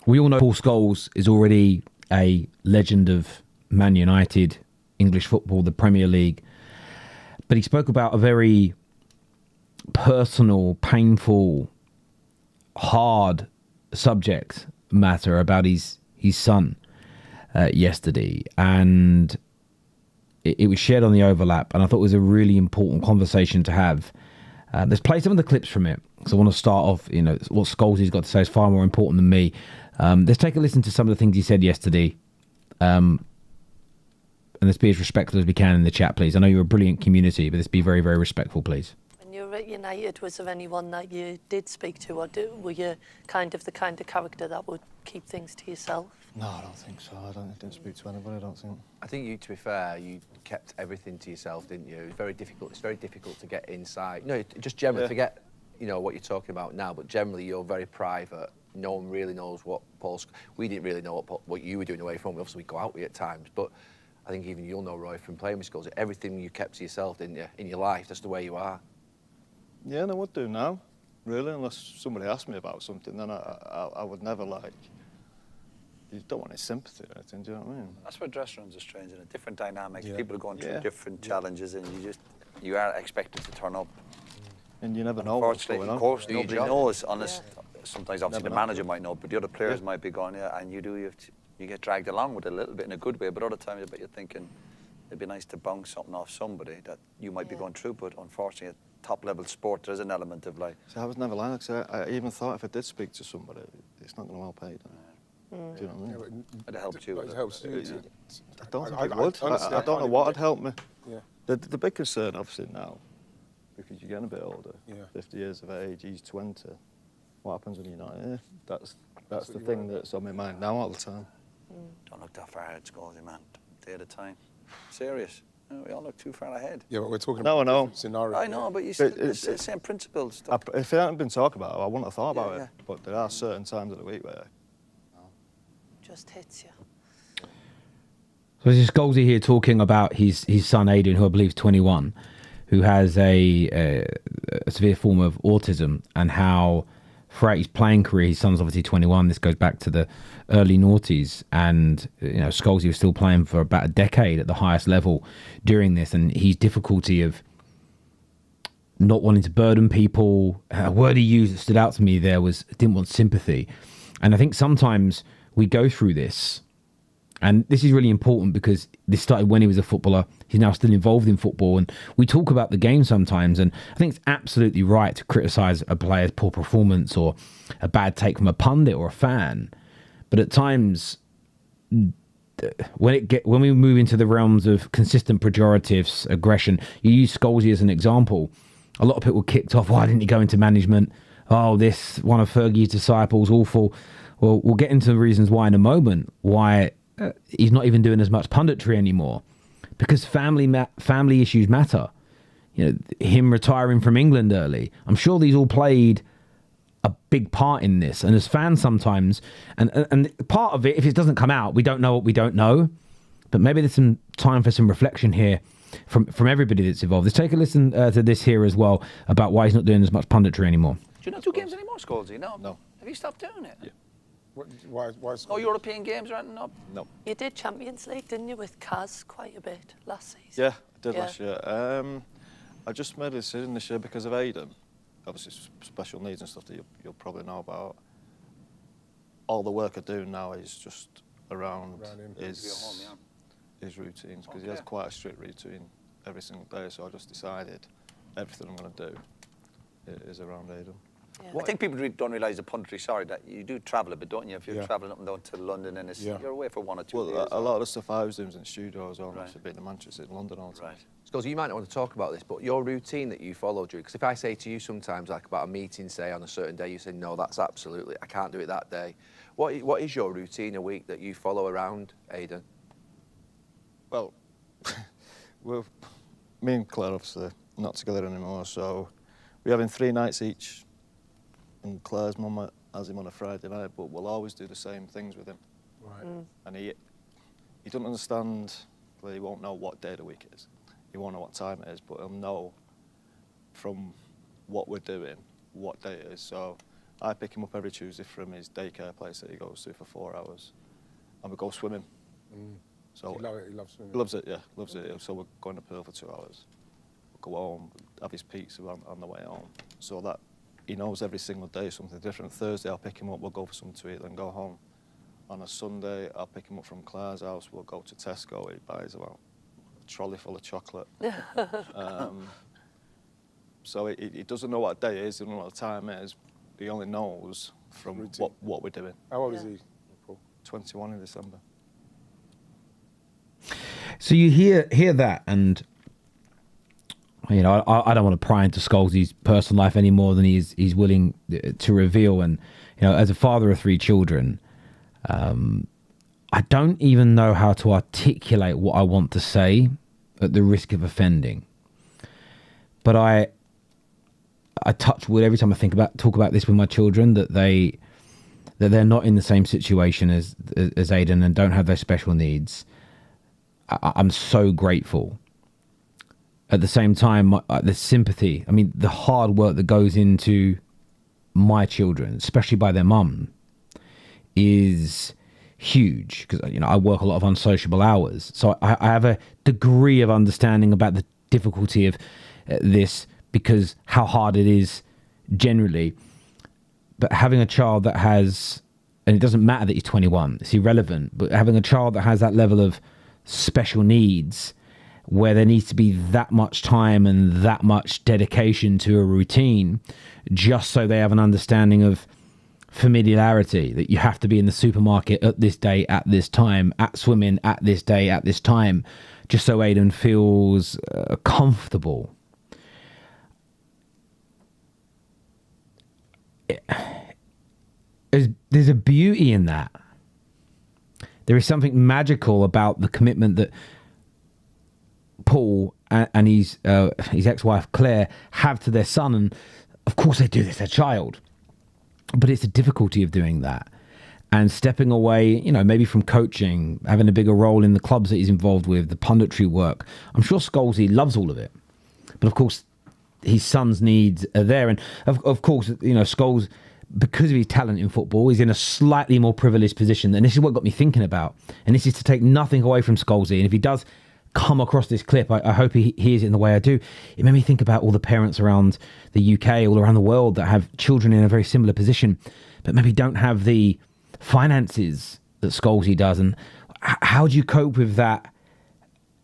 We all know Paul Scholes is already a legend of Man United, English football, the Premier League. But he spoke about a very personal, painful, hard subject matter about his son yesterday. And it was shared on the overlap. And I thought it was a really important conversation to have. Let's play some of the clips from it. So I want to start off, what Scholes has got to say is far more important than me. Let's take a listen to some of the things he said yesterday. And let's be as respectful as we can in the chat, please. I know you're a brilliant community, but let's be very, very respectful, please. When you were at United, was there anyone that you did speak to, or were you the kind of character that would keep things to yourself? No, I don't think so. I didn't speak to anybody, I don't think. I think you, to be fair, you kept everything to yourself, didn't you? It was very difficult. It's very difficult to get inside. No, just generally, forget, what you're talking about now, but generally you're very private. No one really knows what we didn't really know what you were doing away from. Obviously, we go out with you at times, but I think even you'll know, Roy, from playing with Scholes, everything you kept to yourself, didn't you, in your life? That's the way you are. Yeah, and I would do now, really, unless somebody asked me about something. Then I would never, you don't want any sympathy or anything, do you know what I mean? That's why dressing rooms are strange, and a different dynamic. Yeah. People are going through different challenges, and you are expected to turn up. And you never know what's going on. Of course, nobody knows, unless sometimes obviously the manager might know, but the other players might be going, and you get dragged along with it a little bit in a good way, but other times you're thinking it'd be nice to bounce something off somebody that you might be going through, but unfortunately at top level sport there's an element of So I was never like that, I even thought if I did speak to somebody, it's not going to well paid. Do you know what I mean? It helps you. It helps you. I don't think it would. I don't know what would help me. Yeah. The big concern obviously now, because you're getting a bit older, 50 years of age, he's 20. What happens when you're not here? That's the thing that's on my mind now all the time. Don't look that far ahead, Scholes, man. Day at a time. Serious. We all look too far ahead. Yeah, but we're talking about different scenarios. I know, but it's the same principles. If it hadn't been talked about, I wouldn't have thought about it. But there are certain times of the week where just hits you. So this is Scholesy here talking about his son Aiden, who I believe is 21, who has a severe form of autism, and how throughout his playing career, his son's obviously 21. This goes back to the early noughties, and Scholesy was still playing for about a decade at the highest level during this, and his difficulty of not wanting to burden people. A word he used that stood out to me there was didn't want sympathy, and I think sometimes we go through this, and this is really important because this started when he was a footballer. He's now still involved in football, and we talk about the game sometimes, and I think it's absolutely right to criticise a player's poor performance or a bad take from a pundit or a fan. But at times, when we move into the realms of consistent pejoratives, aggression, you use Scholesy as an example. A lot of people were kicked off. Why didn't he go into management? Oh, this one of Fergie's disciples, awful. Well, we'll get into the reasons why in a moment. Why he's not even doing as much punditry anymore. Because family issues matter. Him retiring from England early. I'm sure these all played a big part in this. And as fans sometimes, and part of it, if it doesn't come out, we don't know what we don't know. But maybe there's some time for some reflection here from everybody that's involved. Let's take a listen to this here as well about why he's not doing as much punditry anymore. Do you not do games anymore, Scholesy? No. Have you stopped doing it? Yeah. Why no European games or anything? No. You did Champions League, didn't you, with Kaz quite a bit last season? Yeah, I did last year. I just made a decision this year because of Aiden. Obviously, special needs and stuff that you'll probably know about. All the work I do now is just around his routines, because he has quite a strict routine every single day. So I just decided everything I'm going to do is around Aiden. Yeah. I think people don't realise the punditry, that you do travel a bit, don't you? If you're travelling up and down to London and you're away for 1 or 2 days. A lot of the stuff I was doing was in the studio as well. I've been in Manchester, in London all the time. Scholesy, you might not want to talk about this, but your routine that you follow, Drew, because if I say to you sometimes, about a meeting, say, on a certain day, you say, no, that's absolutely, I can't do it that day. What is your routine a week that you follow around Aiden? Well, me and Claire obviously not together anymore, so we're having 3 nights each. And Claire's mum has him on a Friday night, but we'll always do the same things with him. Right. And he doesn't understand, well, he won't know what day of the week it is. He won't know what time it is, but he'll know from what we're doing what day it is. So I pick him up every Tuesday from his daycare place that he goes to for 4 hours, and we go swimming. So he loves swimming. He loves it, yeah, loves it. So we're going to pool for 2 hours. We'll go home, have his pizza on the way home. So that he knows every single day something different. Thursday I'll pick him up, we'll go for something to eat, then go home. On a Sunday I'll pick him up from Claire's house, we'll go to Tesco, he buys about a trolley full of chocolate. So he doesn't know what day it is, he doesn't know what the time is. He only knows from what we're doing. How old is he, Paul? 21 in December. So you hear that, and you know, I don't want to pry into Scholes' personal life any more than he's willing to reveal. And you know, as a father of 3 children, I don't even know how to articulate what I want to say at the risk of offending. But I touch wood every time I talk about this with my children, that they're not in the same situation as Aiden and don't have those special needs. I'm so grateful. At the same time, the sympathy, I mean, the hard work that goes into my children, especially by their mum, is huge, because you know I work a lot of unsociable hours, so I have a degree of understanding about the difficulty of this, because how hard it is generally. But having a child that has, and it doesn't matter that he's 21, it's irrelevant, but having a child that has that level of special needs, where there needs to be that much time and that much dedication to a routine, just so they have an understanding of familiarity, that you have to be in the supermarket at this day, at this time, at swimming at this day, at this time, just so Aiden feels comfortable. There's a beauty in that. There is something magical about the commitment that Paul and his ex-wife Claire have to their son, and of course they do this, their child. But it's the difficulty of doing that and stepping away, you know, maybe from coaching, having a bigger role in the clubs that he's involved with, the punditry work. I'm sure Scholes loves all of it, but of course his son's needs are there, and of course, you know, Scholes, because of his talent in football, he's in a slightly more privileged position. And this is what got me thinking about. And this is to take nothing away from Scholes. And if he does come across this clip, I hope he hears it in the way I do. It made me think about all the parents around the UK, all around the world, that have children in a very similar position, but maybe don't have the finances that Scholes does. And how do you cope with that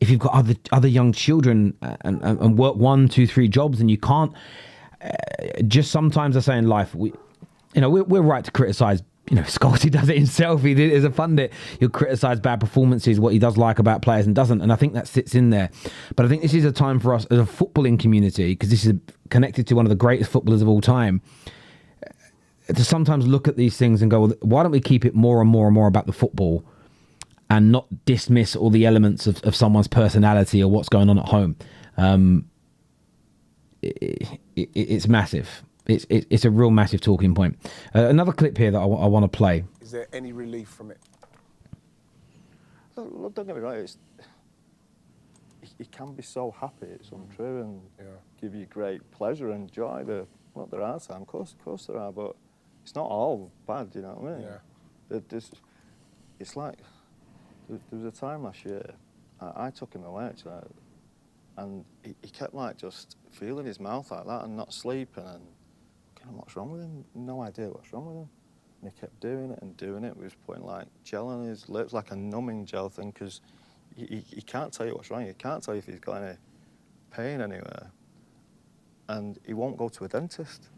if you've got other young children and work 1, 2, 3 jobs, and you can't? Just sometimes I say in life, we're right to criticise. You know, Scholes does it himself. He did it as a pundit. He'll criticise bad performances, what he does like about players and doesn't. And I think that sits in there. But I think this is a time for us as a footballing community, because this is connected to one of the greatest footballers of all time, to sometimes look at these things and go, well, why don't we keep it more and more and more about the football and not dismiss all the elements of someone's personality or what's going on at home? It's massive. It's a real massive talking point. Another clip here that I want to play. Is there any relief from it? Look, don't get me wrong, it can be so happy, it's untrue, and give you great pleasure and joy. There are times, of course there are, but it's not all bad, you know what I mean? Yeah. It's like, there was a time last year, I took him away, actually, and he kept like just feeling his mouth like that and not sleeping, and what's wrong with him? No idea what's wrong with him. And he kept doing it and doing it. We was putting like gel on his lips, like a numbing gel thing, because he can't tell you what's wrong. He can't tell you if he's got any pain anywhere. And he won't go to a dentist.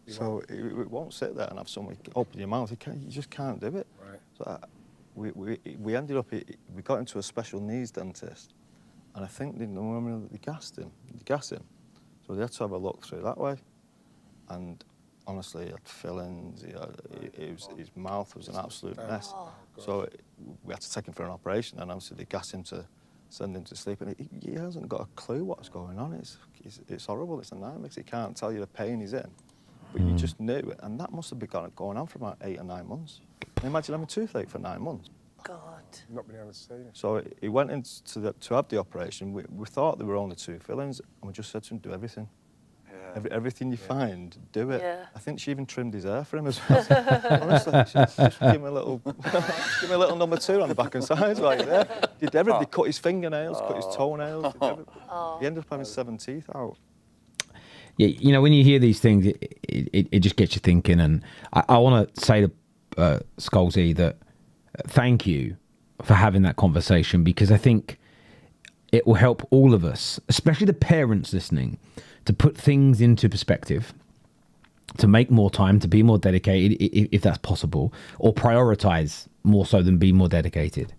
So he won't sit there and have someone open your mouth. You just can't do it. Right. So we ended up, we got into a special needs dentist, and I think they gassed him. So they had to have a look through that way. And honestly, he had fillings, his mouth was an absolute mess. Oh, so we had to take him for an operation, and obviously they gassed him to send him to sleep. And he hasn't got a clue what's going on. It's horrible, it's a nightmare. He can't tell you the pain he's in, but you just knew it. And that must have been going on for about 8 or 9 months. And imagine having a toothache for 9 months. God. Not being able to see it. So he went in to have the operation. We thought there were only 2 fillings, and we just said to him, do everything. Yeah. Everything you find, do it. Yeah. I think she even trimmed his hair for him as well. Honestly, just give him a little, give him a little number 2 on the back and sides like that. Did everything. He cut his fingernails, cut his toenails. He ended up having 7 teeth out. Yeah, you know, when you hear these things, it just gets you thinking. And I want to say to Scholes that thank you for having that conversation, because I think it will help all of us, especially the parents listening, to put things into perspective, to make more time, to be more dedicated if that's possible, or prioritize more so than be more dedicated.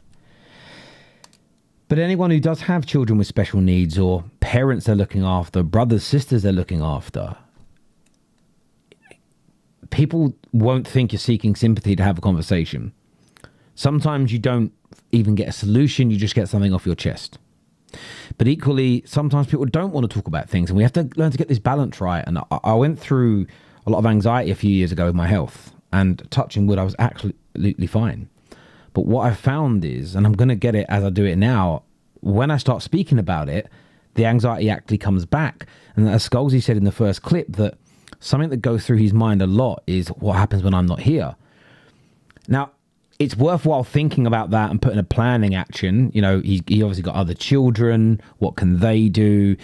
But anyone who does have children with special needs, or parents they're looking after, brothers, sisters they're looking after, people won't think you're seeking sympathy to have a conversation. Sometimes you don't even get a solution, you just get something off your chest. But equally, sometimes people don't want to talk about things, and we have to learn to get this balance right. And I went through a lot of anxiety a few years ago with my health, and touching wood, I was absolutely fine. But what I found is, and I'm going to get it as I do it now, when I start speaking about it, the anxiety actually comes back. And as Scholes said in the first clip, that something that goes through his mind a lot is what happens when I'm not here. Now, it's worthwhile thinking about that and putting a plan in action. You know, he obviously got other children. What can they do?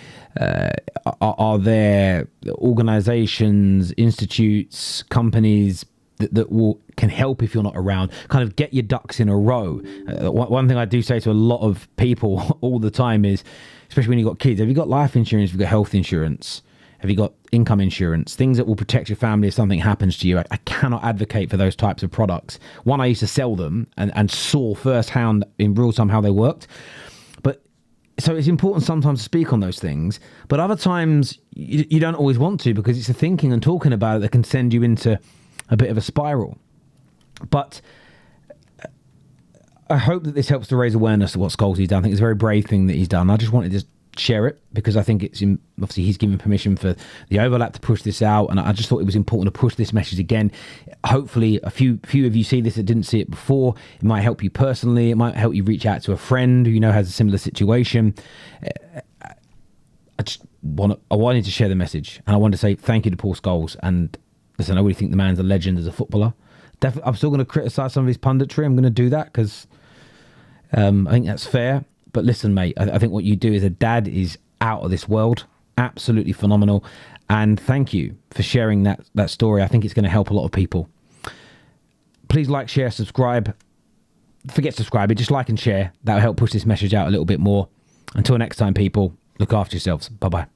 Are there organizations, institutes, companies that can help if you're not around? Kind of get your ducks in a row. One thing I do say to a lot of people all the time is, especially when you've got kids, have you got life insurance? Have you got health insurance? Have you got income insurance? Things that will protect your family if something happens to you. I cannot advocate for those types of products. One, I used to sell them and saw firsthand in real time how they worked. But so it's important sometimes to speak on those things. But other times you don't always want to, because it's the thinking and talking about it that can send you into a bit of a spiral. But I hope that this helps to raise awareness of what Scholes has done. I think it's a very brave thing that he's done. I just wanted to share it because I think it's obviously he's given permission for the overlap to push this out, and I just thought it was important to push this message again. Hopefully a few of you see this that didn't see it before. It might help you personally. It might help you reach out to a friend who you know has a similar situation. I wanted to share the message, and I wanted to say thank you to Paul Scholes. And listen, I really think the man's a legend as a footballer. Definitely, I'm still going to criticise some of his punditry. I'm going to do that because I think that's fair. But listen, mate, I think what you do as a dad is out of this world. Absolutely phenomenal. And thank you for sharing that story. I think it's going to help a lot of people. Please like, share, subscribe. Forget subscribing, just like and share. That'll help push this message out a little bit more. Until next time, people, look after yourselves. Bye-bye.